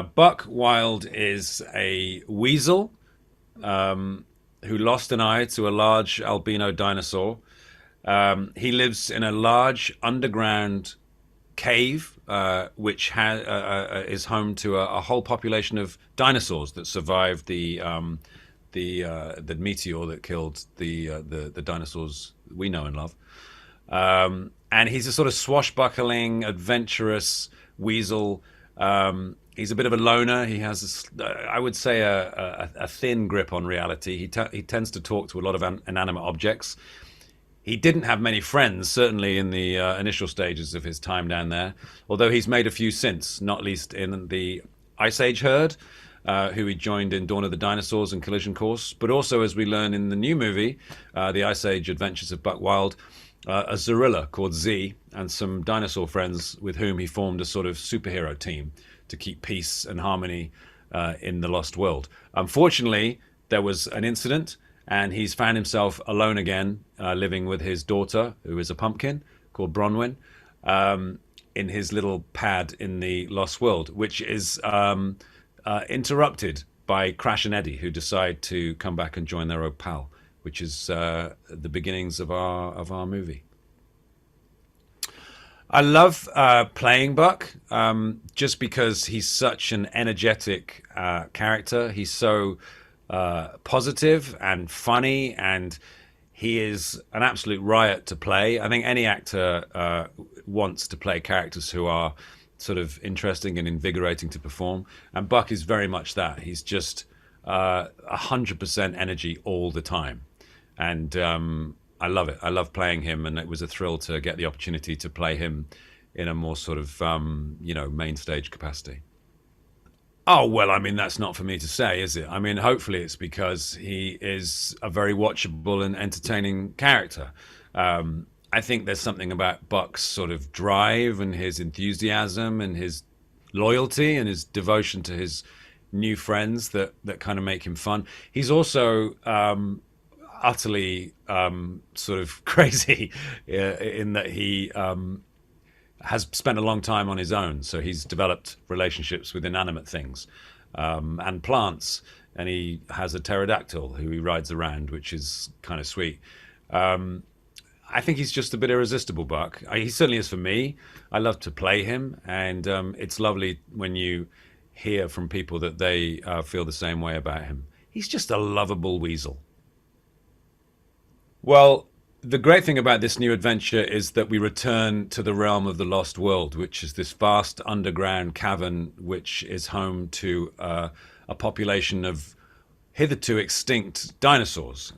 Buck Wild is a weasel who lost an eye to a large albino dinosaur. He lives in a large underground cave, which is home to a whole population of dinosaurs that survived the meteor that killed the dinosaurs we know and love. And he's a sort of swashbuckling, adventurous weasel. He's a bit of a loner. He has, I would say, a thin grip on reality. He tends to talk to a lot of inanimate objects. He didn't have many friends, certainly in the initial stages of his time down there, although he's made a few since, not least in the Ice Age herd, who he joined in Dawn of the Dinosaurs and Collision Course, but also, as we learn in the new movie, The Ice Age Adventures of Buck Wild, a Zorilla called Z, and some dinosaur friends with whom he formed a sort of superhero team to keep peace and harmony in the Lost World. Unfortunately, there was an incident, and he's found himself alone again, living with his daughter, who is a pumpkin called Bronwyn, in his little pad in the Lost World, which is interrupted by Crash and Eddie, who decide to come back and join their old pal, which is the beginnings of our movie. I love playing Buck just because he's such an energetic character. He's so positive and funny, and he is an absolute riot to play. I think any actor wants to play characters who are sort of interesting and invigorating to perform, and Buck is very much that. He's just 100% energy all the time, and I love it. I love playing him, and it was a thrill to get the opportunity to play him in a more sort of main stage capacity. Oh, well, I mean, that's not for me to say, is it? I mean, hopefully it's because he is a very watchable and entertaining character. I think there's something about Buck's sort of drive and his enthusiasm and his loyalty and his devotion to his new friends that kind of make him fun. He's also utterly sort of crazy in that he has spent a long time on his own. So he's developed relationships with inanimate things and plants. And he has a pterodactyl who he rides around, which is kind of sweet. I think he's just a bit irresistible, Buck. He certainly is for me. I love to play him. And it's lovely when you hear from people that they feel the same way about him. He's just a lovable weasel. Well, the great thing about this new adventure is that we return to the realm of the Lost World, which is this vast underground cavern, which is home to a population of hitherto extinct dinosaurs.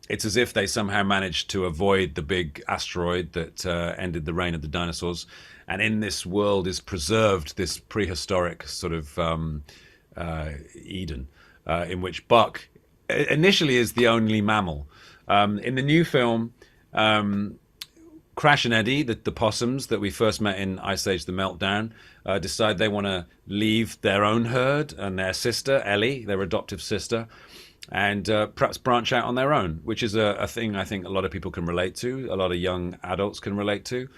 It's as if they somehow managed to avoid the big asteroid that ended the reign of the dinosaurs. And in this world is preserved this prehistoric sort of Eden, in which Buck initially is the only mammal. In the new film, Crash and Eddie, the possums that we first met in Ice Age the Meltdown, decide they want to leave their own herd and their sister, Ellie, their adoptive sister, and perhaps branch out on their own, which is a thing I think a lot of people can relate to, a lot of young adults can relate to.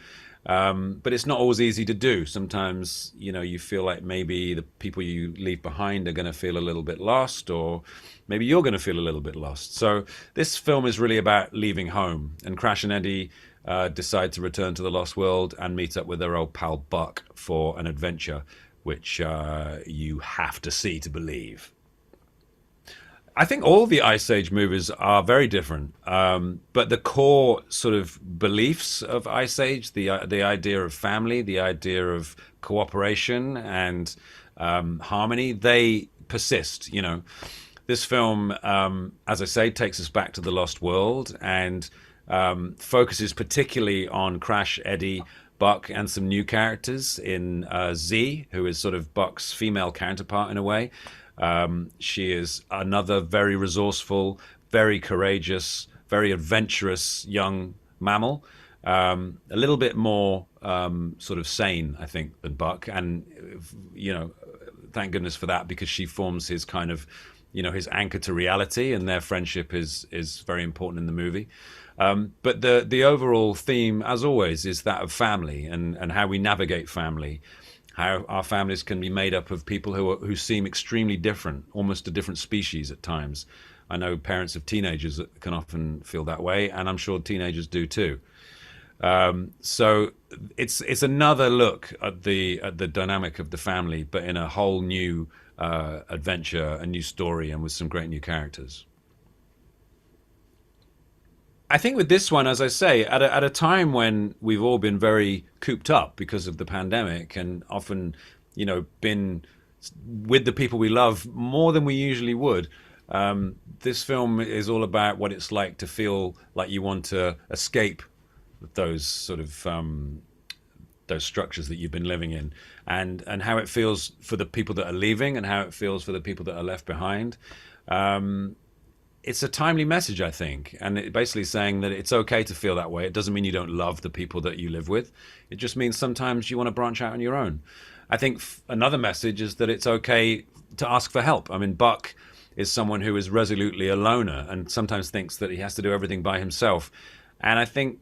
But it's not always easy to do. Sometimes, you feel like maybe the people you leave behind are going to feel a little bit lost, or maybe you're going to feel a little bit lost. So this film is really about leaving home. And Crash and Eddie decide to return to the Lost World and meet up with their old pal Buck for an adventure, which you have to see to believe. I think all the Ice Age movies are very different, but the core sort of beliefs of Ice Age, the idea of family, the idea of cooperation and harmony, they persist. This film, as I say, takes us back to the Lost World and focuses particularly on Crash, Eddie, Buck, and some new characters in Z, who is sort of Buck's female counterpart in a way. She is another very resourceful, very courageous, very adventurous young mammal. A little bit more sort of sane, I think, than Buck. And, thank goodness for that, because she forms his kind of, his anchor to reality, and their friendship is very important in the movie. But the overall theme, as always, is that of family and how we navigate family. how our families can be made up of people who seem extremely different, almost a different species at times. I know parents of teenagers can often feel that way, and I'm sure teenagers do too. So it's another look at the dynamic of the family, but in a whole new adventure, a new story, and with some great new characters. I think with this one, as I say, at a time when we've all been very cooped up because of the pandemic, and often, been with the people we love more than we usually would. This film is all about what it's like to feel like you want to escape those sort of those structures that you've been living in, and how it feels for the people that are leaving, and how it feels for the people that are left behind. It's a timely message, I think, and it basically saying that it's okay to feel that way. It doesn't mean you don't love the people that you live with. It just means sometimes you want to branch out on your own. I think another message is that it's okay to ask for help. I mean, Buck is someone who is resolutely a loner and sometimes thinks that he has to do everything by himself. And I think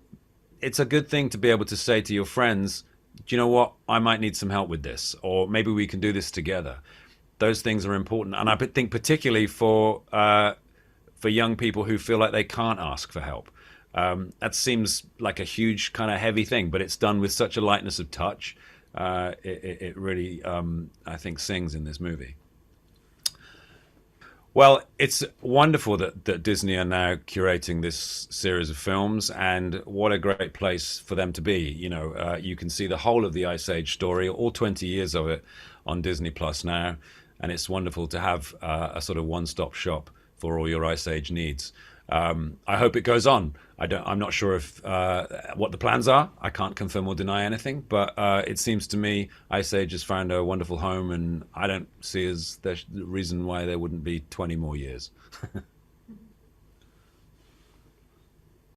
it's a good thing to be able to say to your friends, do you know what? I might need some help with this, or maybe we can do this together. Those things are important. And I think particularly for young people who feel like they can't ask for help. That seems like a huge kind of heavy thing, but it's done with such a lightness of touch. It really, I think, sings in this movie. Well, it's wonderful that Disney are now curating this series of films, and what a great place for them to be. You can see the whole of the Ice Age story, all 20 years of it, on Disney Plus now, and it's wonderful to have a sort of one-stop shop for all your Ice Age needs. I hope it goes on. I'm not sure if what the plans are. I can't confirm or deny anything, but it seems to me Ice Age has found a wonderful home, and I don't see as the reason why there wouldn't be 20 more years.